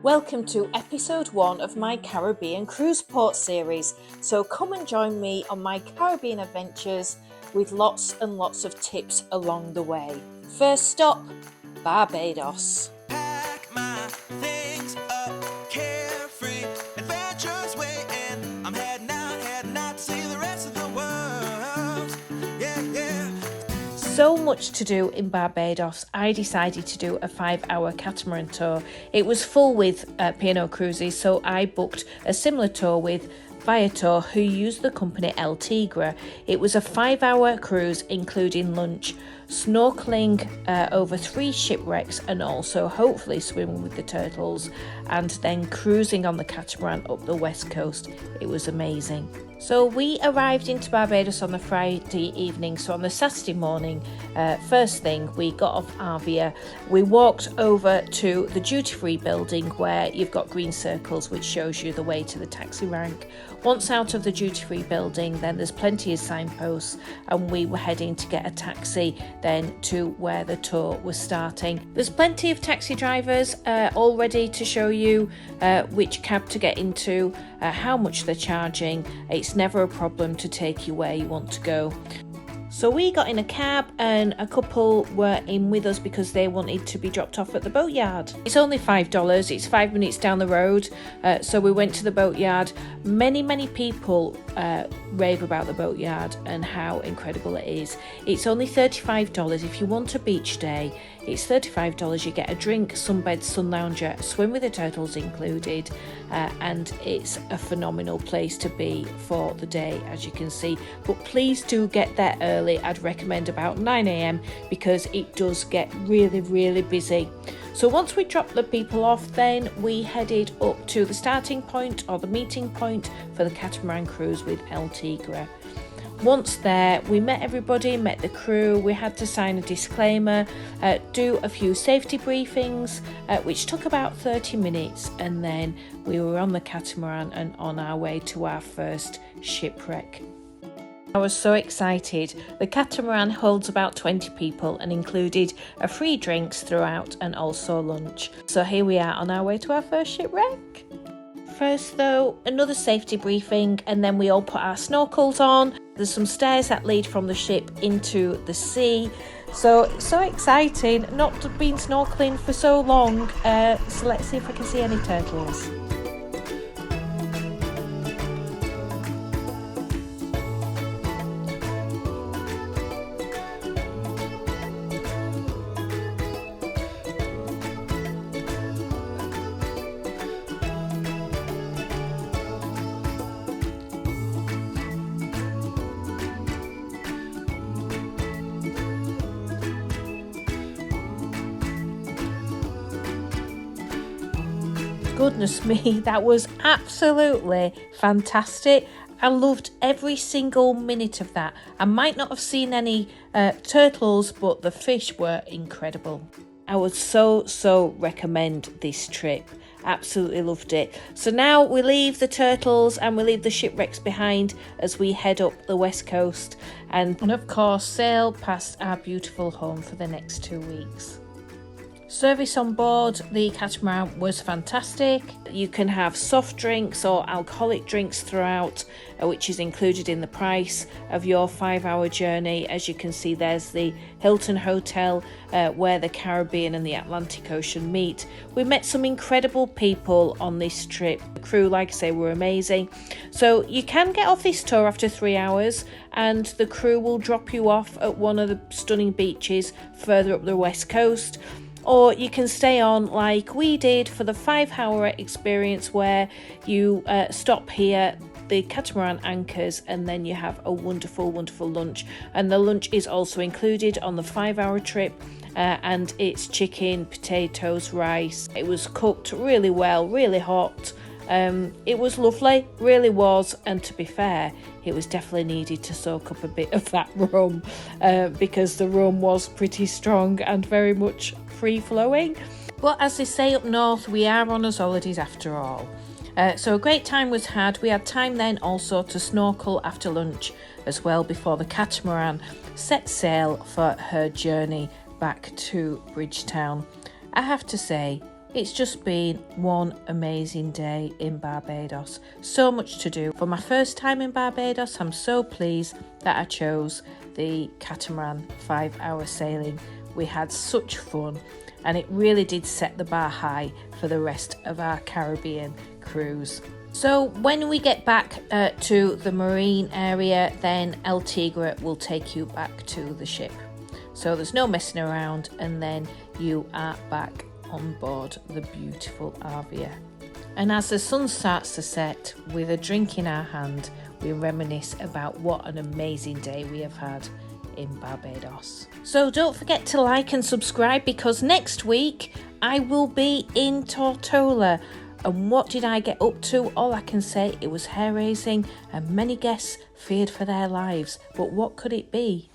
Welcome to episode 1 of my Caribbean Cruise Port series. So come and join me on my Caribbean adventures with lots and lots of tips along the way. First stop, Barbados. Pack my things up, carefree, adventures waiting. I'm heading out to see the rest of the world. Yeah. So much to do in Barbados, I decided to do a 5-hour catamaran tour. It was full with P&O Cruises, so I booked a similar tour with Viator, who used the company Tigre. It was a 5-hour cruise including lunch, snorkelling over 3 shipwrecks and also hopefully swimming with the turtles, and then cruising on the catamaran up the west coast. It was amazing. So we arrived into Barbados on the Friday evening, so on the Saturday morning, first thing we got off Arvia, we walked over to the duty-free building where you've got green circles which shows you the way to the taxi rank. Once out of the duty-free building, then there's plenty of signposts, and we were heading to get a taxi then to where the tour was starting. There's plenty of taxi drivers all ready to show you which cab to get into, how much they're charging. It's never a problem to take you where you want to go. So we got in a cab and a couple were in with us because they wanted to be dropped off at the Boatyard. It's only $5, it's 5 minutes down the road, so we went to the Boatyard. Many people rave about the Boatyard and how incredible it is. It's only $35 if you want a beach day. It's $35, you get a drink, sunbed, sun lounger, swim with the turtles included, and it's a phenomenal place to be for the day, as you can see. But please do get there early. I'd recommend about 9 a.m. because it does get really busy. So once we dropped the people off, then we headed up to the starting point or the meeting point for the Catamaran Cruise with Tigre. Once there, we met everybody, met the crew. We had to sign a disclaimer, do a few safety briefings, which took about 30 minutes, and then we were on the catamaran and on our way to our first shipwreck. I was so excited. The catamaran holds about 20 people and included a free drinks throughout and also lunch. So here we are on our way to our first shipwreck. First though, another safety briefing, and then we all put our snorkels on. There's some stairs that lead from the ship into the sea. So exciting, not been snorkeling for so long. So let's see if I can see any turtles. Goodness me, that was absolutely fantastic. I loved every single minute of that. I might not have seen any turtles, but the fish were incredible. I would so recommend this trip. Absolutely loved it. So now we leave the turtles and we leave the shipwrecks behind as we head up the west coast and of course sail past our beautiful home for the next 2 weeks. Service on board the catamaran was fantastic. You can have soft drinks or alcoholic drinks throughout, which is included in the price of your 5-hour journey. As you can see, there's the Hilton Hotel where the Caribbean and the Atlantic Ocean meet. We met some incredible people on this trip. The crew, like I say, were amazing. So you can get off this tour after 3 hours and the crew will drop you off at one of the stunning beaches further up the west coast. Or you can stay on like we did for the 5-hour experience where you stop here, the catamaran anchors, and then you have a wonderful lunch. And the lunch is also included on the 5-hour trip, and it's chicken, potatoes, rice. It was cooked really well, really hot. It was lovely, really was, and to be fair, it was definitely needed to soak up a bit of that rum because the rum was pretty strong and very much free-flowing. But as they say up north, we are on us holidays after all. So a great time was had. We had time then also to snorkel after lunch as well before the catamaran set sail for her journey back to Bridgetown. I have to say, It's just been one amazing day in Barbados. So much to do. For my first time in Barbados, I'm so pleased that I chose the Catamaran 5-hour sailing. We had such fun, and it really did set the bar high for the rest of our Caribbean cruise. So when we get back to the marine area, then El Tigre will take you back to the ship. So there's no messing around, and then you are back on board the beautiful Arvia. And as the sun starts to set, with a drink in our hand, we reminisce about what an amazing day we have had in Barbados. So don't forget to like and subscribe, because next week I will be in Tortola. And what did I get up to? All I can say, it was hair raising and many guests feared for their lives. But what could it be?